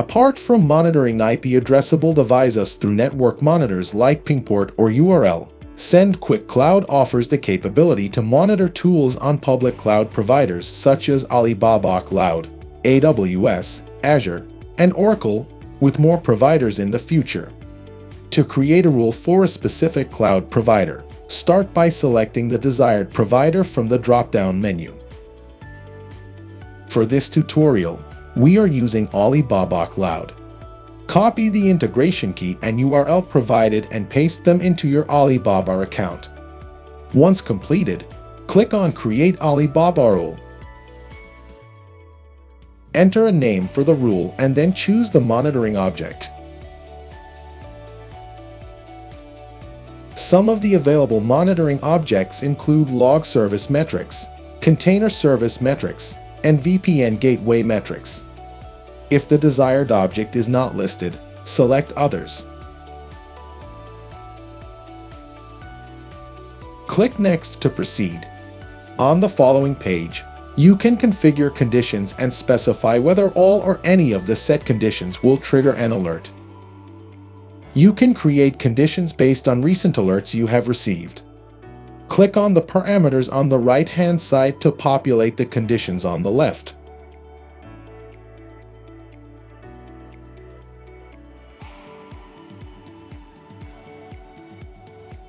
Apart from monitoring IP addressable devices through network monitors like pingport or URL, SendQuick Cloud offers the capability to monitor tools on public cloud providers such as Alibaba Cloud, AWS, Azure, and Oracle, with more providers in the future. To create a rule for a specific cloud provider, start by selecting the desired provider from the drop-down menu. For this tutorial, we are using Alibaba Cloud. Copy the integration key and URL provided and paste them into your Alibaba account. Once completed, click on Create Alibaba Rule. Enter a name for the rule and then choose the monitoring object. Some of the available monitoring objects include log service metrics, container service metrics, and VPN gateway metrics. If the desired object is not listed, select Others. Click Next to proceed. On the following page, you can configure conditions and specify whether all or any of the set conditions will trigger an alert. You can create conditions based on recent alerts you have received. Click on the parameters on the right-hand side to populate the conditions on the left.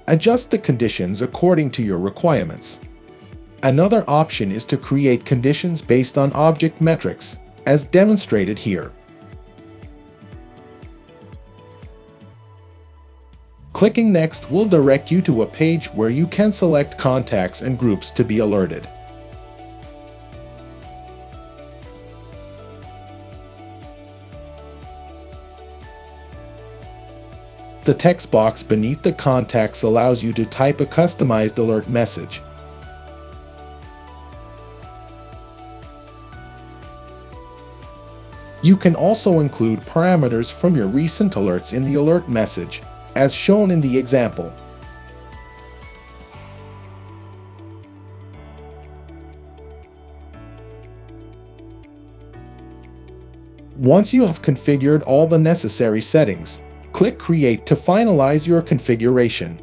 Adjust the conditions according to your requirements. Another option is to create conditions based on object metrics, as demonstrated here. Clicking Next will direct you to a page where you can select contacts and groups to be alerted. The text box beneath the contacts allows you to type a customized alert message. You can also include parameters from your recent alerts in the alert message, as shown in the example. Once you have configured all the necessary settings, click Create to finalize your configuration.